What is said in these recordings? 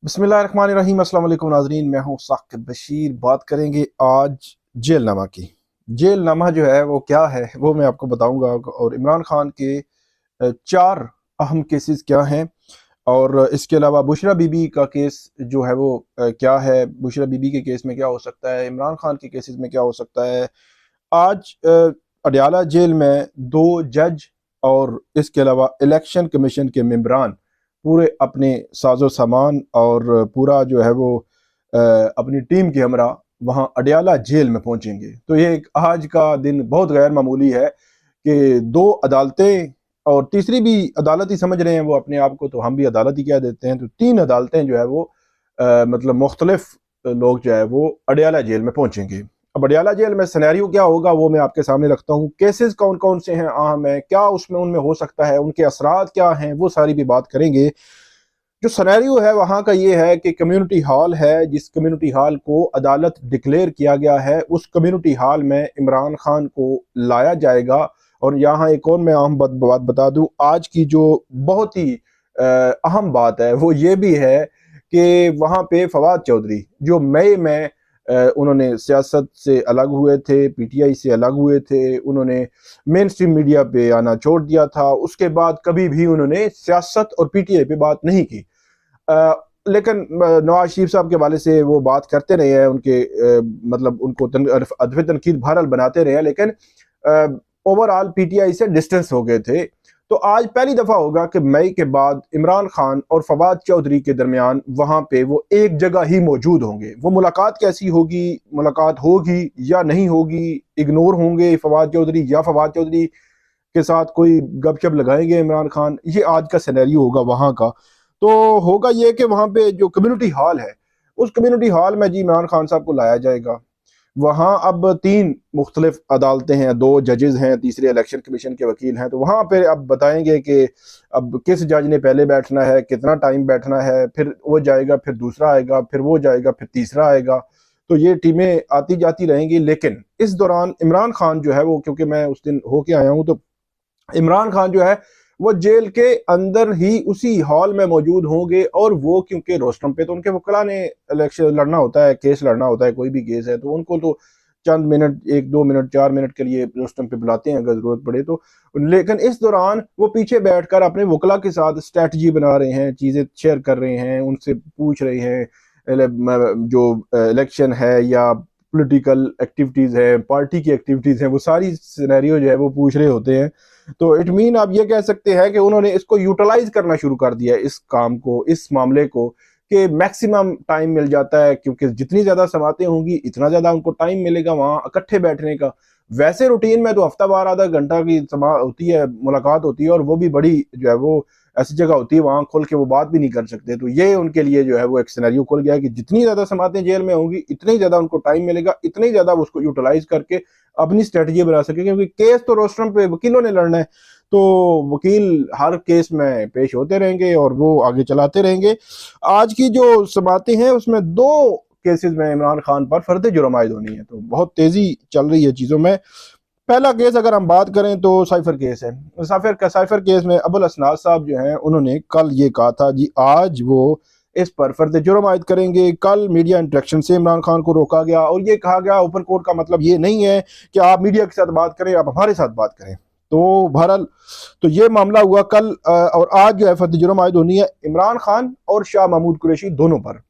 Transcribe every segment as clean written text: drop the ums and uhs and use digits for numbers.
बिस्मिल्लाहिर्रहमानिर्रहीम। अस्सलाम वालेकुम नाज़रीन, मैं हूँ साकिब बशीर। बात करेंगे आज जेलनामा की। जेलनामा जो है वो क्या है वो मैं आपको बताऊंगा, और इमरान खान के चार अहम केसेस क्या हैं, और इसके अलावा बुशरा बीबी का केस जो है वो क्या है, बुशरा बीबी के केस में क्या हो सकता है, इमरान खान के केसेस में क्या हो सकता है। आज अडयाला जेल में दो जज और इसके अलावा इलेक्शन कमीशन के मेंबरान पूरे अपने साजो सामान और पूरा जो है वो अपनी टीम के हमरा वहाँ अडयाला जेल में पहुंचेंगे। तो ये एक आज का दिन बहुत गैर मामूली है कि दो अदालतें, और तीसरी भी अदालत ही समझ रहे हैं वो अपने आप को, तो हम भी अदालत ही कह देते हैं, तो तीन अदालतें जो है वो मतलब मुख्तलिफ लोग जो है वो अडयाला जेल में पहुंचेंगे। अब अडयाला जेल में सिनेरियो क्या होगा वो मैं आपके सामने रखता हूँ। केसेस कौन कौन से हैं अहम है, क्या उसमें उनमें हो सकता है, उनके असरात क्या हैं, वो सारी भी बात करेंगे। जो सिनेरियो है वहाँ का ये है कि कम्युनिटी हॉल है, जिस कम्युनिटी हॉल को अदालत डिक्लेयर किया गया है, उस कम्युनिटी हॉल में इमरान खान को लाया जाएगा। और यहाँ एक और मैं अहम बात बता दूं, आज की जो बहुत ही अहम बात है वो ये भी है कि वहाँ पे फवाद चौधरी जो मई में उन्होंने सियासत से अलग हुए थे, पीटीआई से अलग हुए थे, उन्होंने मेन स्ट्रीम मीडिया पे आना छोड़ दिया था, उसके बाद कभी भी उन्होंने सियासत और पीटीआई पे बात नहीं की। लेकिन नवाज शरीफ साहब के वाले से वो बात करते रहे हैं, उनके मतलब उनको अदब तनकीद बहरहाल बनाते रहे हैं, लेकिन ओवरऑल पीटीआई से डिस्टेंस हो गए थे। तो आज पहली दफा होगा कि मई के बाद इमरान खान और फवाद चौधरी के दरमियान वहां पे वो एक जगह ही मौजूद होंगे। वो मुलाकात कैसी होगी, मुलाकात होगी या नहीं होगी, इग्नोर होंगे फवाद चौधरी या फवाद चौधरी के साथ कोई गपशप लगाएंगे इमरान खान, ये आज का सिनेरियो होगा वहां का। तो होगा ये कि वहां पे जो कम्युनिटी हॉल है, उस कम्युनिटी हॉल में जी इमरान खान साहब को लाया जाएगा। वहाँ अब तीन मुख्तलिफ अदालतें हैं, दो जजेस हैं, तीसरे इलेक्शन कमीशन के वकील हैं। तो वहाँ पे अब बताएंगे कि अब किस जज ने पहले बैठना है, कितना टाइम बैठना है, फिर वो जाएगा, फिर दूसरा आएगा, फिर वो जाएगा, फिर तीसरा आएगा। तो ये टीमें आती जाती रहेंगी। लेकिन इस दौरान इमरान खान जो है वो, क्योंकि मैं उस दिन होके आया हूँ, तो इमरान खान जो है वो जेल के अंदर ही उसी हॉल में मौजूद होंगे। और वो क्योंकि रोस्टम पे तो उनके वकला ने इलेक्शन लड़ना होता है, केस लड़ना होता है, कोई भी केस है, तो उनको तो चंद मिनट, एक दो मिनट, 4 मिनट के लिए रोस्टम पे बुलाते हैं अगर जरूरत पड़े तो। लेकिन इस दौरान वो पीछे बैठकर अपने वकला के साथ स्ट्रेटजी बना रहे हैं, चीजें शेयर कर रहे हैं, उनसे पूछ रहे हैं जो इलेक्शन है या पॉलिटिकल एक्टिविटीज है, पार्टी की एक्टिविटीज हैं, वो सारी सिनेरियो जो है वो पूछ रहे होते हैं। तो इट मीन आप ये कह सकते हैं कि उन्होंने इसको यूटिलाइज करना शुरू कर दिया, इस काम को, इस मामले को, कि मैक्सिमम टाइम मिल जाता है, क्योंकि जितनी ज्यादा समातें होंगी इतना ज्यादा उनको टाइम मिलेगा वहां इकट्ठे बैठने का। वैसे रूटीन में तो हफ्ता बार आधा घंटा की समा होती है, मुलाकात होती है, और वो भी बड़ी जो है वो ऐसी जगह होती है वहां खुल के वो बात भी नहीं कर सकते। तो ये उनके लिए जो है वो एक सिनेरियो खुल गया कि जितनी ज्यादा समातें जेल में होंगी इतनी ही ज्यादा उनको टाइम मिलेगा, इतनी ज्यादा उसको यूटिलाइज करके अपनी स्ट्रेटजी बना सके। क्योंकि केस तो रोस्टरम पे वकीलों ने लड़ना है, तो वकील हर केस में पेश होते रहेंगे और वो आगे चलाते रहेंगे। आज की जो समातें हैं उसमें दो केसेस में इमरान खान पर फर्द जुर्म आयद होनी है, तो बहुत तेजी चल रही है चीजों में। पहला केस अगर हम बात करें तो साइफर केस है। साइफर केस में अबुल असनाद साहब जो हैं उन्होंने कल ये कहा था जी आज वो इस पर फर्द जुर्म आयद करेंगे। कल मीडिया इंटरेक्शन से इमरान खान को रोका गया और ये कहा गया ओपन कोर्ट का मतलब ये नहीं है कि आप मीडिया के साथ बात करें, आप हमारे साथ बात करें। तो बहरहाल तो ये मामला हुआ कल, और आज जो है फर्द जुर्म आयद होनी है इमरान खान और शाह महमूद कुरैशी दोनों पर।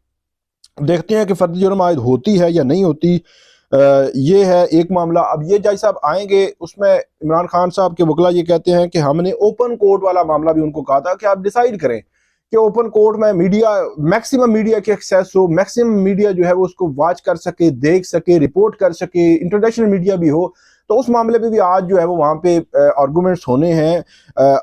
देखते हैं कि फर्द जुर्म आयद होती है या नहीं होती। ये है एक मामला। अब ये जज साहब आएंगे, उसमें इमरान खान साहब के वकला ये कहते हैं कि हमने ओपन कोर्ट वाला मामला भी उनको कहा था कि आप डिसाइड करें कि ओपन कोर्ट में मीडिया, मैक्सिमम मीडिया की एक्सेस हो, मैक्सिमम मीडिया जो है वो उसको वॉच कर सके, देख सके, रिपोर्ट कर सके, इंटरनेशनल मीडिया भी हो। तो उस मामले पे भी आज जो है वो वहाँ पे आर्गूमेंट्स होने हैं।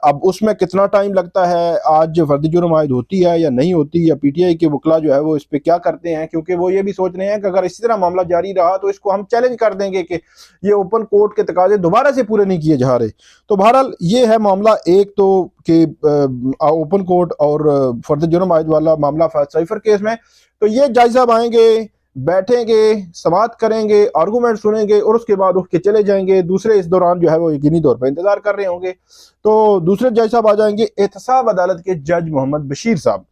अब उसमें कितना टाइम लगता है, आज फर्द जुर्म आयद होती है या नहीं होती, या पीटीआई के वकला जो है वो इस पर क्या करते हैं, क्योंकि वो ये भी सोच रहे हैं कि अगर इसी तरह मामला जारी रहा तो इसको हम चैलेंज कर देंगे कि ये ओपन कोर्ट के तकाजे दोबारा से पूरे नहीं किए जा रहे। तो बहरहाल ये है मामला एक, तो कि ओपन कोर्ट और फर्द जुर्म आयद वाला मामला साइफर केस में। तो ये जज साहब आएंगे, बैठेंगे, समाअत करेंगे, आर्गूमेंट सुनेंगे और उसके बाद उठ के चले जाएंगे। दूसरे इस दौरान जो है वो यकीनी तौर पर इंतजार कर रहे होंगे। तो दूसरे जज साहब आ जाएंगे, एहतसाब अदालत के जज मोहम्मद बशीर साहब,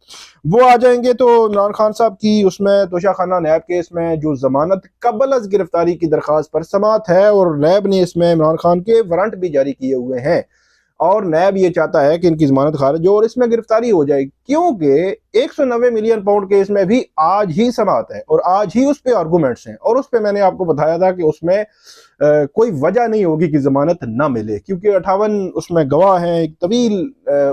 वो आ जाएंगे। तो इमरान खान साहब की उसमें तोशाखाना नैब केस में जो जमानत कबल अज गिरफ्तारी की दरखास्त पर समाअत है, और नैब ने इसमें इमरान खान के वारंट भी जारी किए हुए हैं, और नैब ये चाहता है कि इनकी जमानत खारिज हो और इसमें गिरफ्तारी हो जाए, क्योंकि 190 मिलियन पाउंड केस में भी आज ही समाअत है और आज ही उस पर आर्गूमेंट्स हैं। और उस पर मैंने आपको बताया था कि उसमें कोई वजह नहीं होगी कि जमानत ना मिले, क्योंकि 58 उसमें गवाह हैं, एक तवील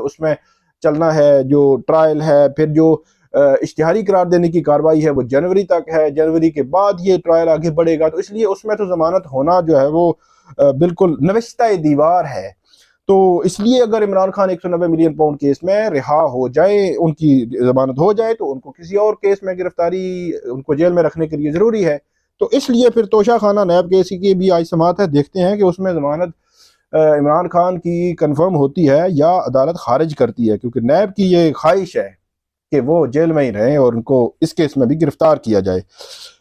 उसमें चलना है जो ट्रायल है। फिर जो इश्तिहारी करार देने की कार्रवाई है वो जनवरी तक है, जनवरी के बाद ये ट्रायल आगे बढ़ेगा। तो इसलिए उसमें तो जमानत होना जो है वो बिल्कुल नविश्ता दीवार है। तो इसलिए अगर Imran Khan 190 million pound case में रिहा हो जाए, उनकी जमानत हो जाए, तो उनको किसी और केस में गिरफ्तारी, उनको जेल में रखने के लिए जरूरी है। तो इसलिए फिर तोशाखाना नैब केस की भी आज समाअत है। देखते हैं कि उसमें जमानत इमरान खान की कंफर्म होती है या अदालत खारिज करती है, क्योंकि नैब की ये ख्वाहिश है कि वो जेल में ही रहें और उनको इस केस में भी गिरफ्तार किया जाए।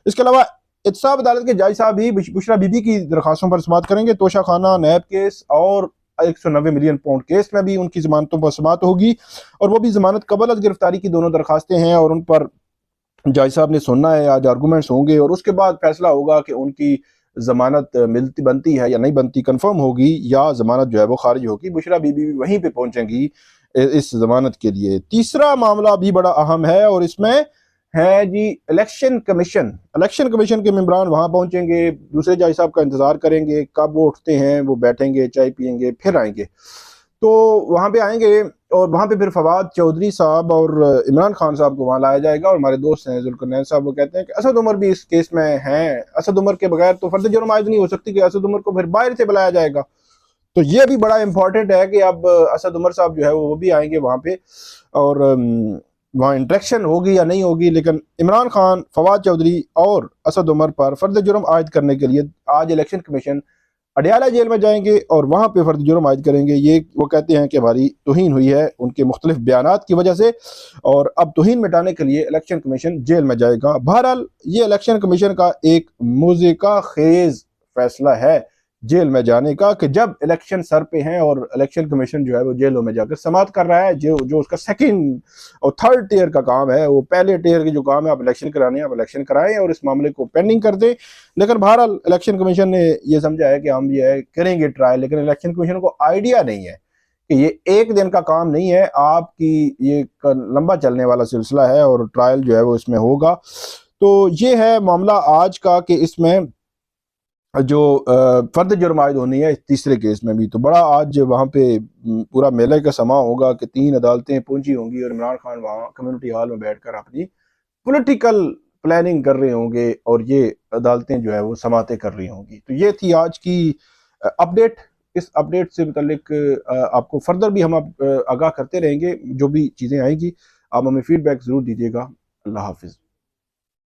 इसके अलावा एहतसाब अदालत के जज साहब भी बुशरा बीबी की दरखास्तों पर समाअत करेंगे। तोशाखाना नैब केस और 190 मिलियन पाउंड केस में भी उनकी जमानतों पर समाअत होगी, और वो भी जमानत कबल अज गिरफ्तारी की दोनों दरखास्तें हैं, और उन पर जज साहब ने सुनना है। आज आर्गूमेंट्स होंगे और उसके बाद फैसला होगा कि उनकी जमानत मिलती बनती है या नहीं बनती, कंफर्म होगी या जमानत जो है वो खारिज होगी। बुशरा बीबी भी वहीं पे पहुंचेंगी इस जमानत के लिए। तीसरा मामला भी बड़ा अहम है और इसमें है जी इलेक्शन कमीशन। इलेक्शन कमीशन के मेंबरान वहां पहुंचेंगे, दूसरे जज साहब का इंतजार करेंगे, कब वो उठते हैं, वो बैठेंगे, चाय पियेंगे, फिर आएंगे। तो वहां पे आएंगे और वहां पे फिर फवाद चौधरी साहब और इमरान खान साहब को वहां लाया जाएगा। और हमारे दोस्त हैं जुल्करनैन साहब, वो कहते हैं कि असद उमर भी इस केस में हैं। असद उमर के बगैर तो फर्द जुर्म आयद नहीं हो सकती, कि असद उमर को फिर बाहर से बुलाया जाएगा। तो ये भी बड़ा इंपॉर्टेंट है कि अब असद उमर साहब जो है वो भी आएंगे वहां पे, और वहाँ इंट्रैक्शन होगी या नहीं होगी। लेकिन इमरान खान, फवाद चौधरी और असद उमर पर फर्द जुर्म आयद करने के लिए आज इलेक्शन कमीशन अडयाला जेल में जाएंगे और वहां पे फर्द जुर्म आयद करेंगे। ये वो कहते हैं कि हमारी तौहीन हुई है उनके मुख्तलिफ बयानात की वजह से, और अब तौहीन मिटाने के लिए इलेक्शन कमीशन जेल में जाएगा। बहरहाल ये इलेक्शन कमीशन का एक मौजे का खेज फैसला है जेल में जाने का, कि जब इलेक्शन सर पे हैं और इलेक्शन कमीशन जो है वो जेलों में जाकर समाअत कर रहा है। जो उसका सेकंड और थर्ड टियर का काम है, वो पहले टियर के जो काम है आप इलेक्शन कराने, आप इलेक्शन कराएं और इस मामले को पेंडिंग कर दें। लेकिन बहरहाल इलेक्शन कमीशन ने ये समझा है कि हम ये है करेंगे ट्रायल, लेकिन इलेक्शन कमीशन को आइडिया नहीं है कि ये एक दिन का काम नहीं है, आपकी ये लंबा चलने वाला सिलसिला है और ट्रायल जो है वो इसमें होगा। तो ये है मामला आज का, कि इसमें जो फर्द जुर्म आयद होनी है इस तीसरे केस में भी। तो बड़ा आज वहाँ पे पूरा मेले का समा होगा कि 3 अदालतें पहुंची होंगी और इमरान खान वहाँ कम्युनिटी हॉल में बैठकर अपनी पॉलिटिकल प्लानिंग कर रहे होंगे और ये अदालतें जो है वो समातें कर रही होंगी। तो ये थी आज की अपडेट। इस अपडेट से मुतल्लिक आपको फर्दर भी हम आगाह करते रहेंगे, जो भी चीज़ें आएंगी आप हमें फीडबैक ज़रूर दीजिएगा। अल्लाह हाफिज़।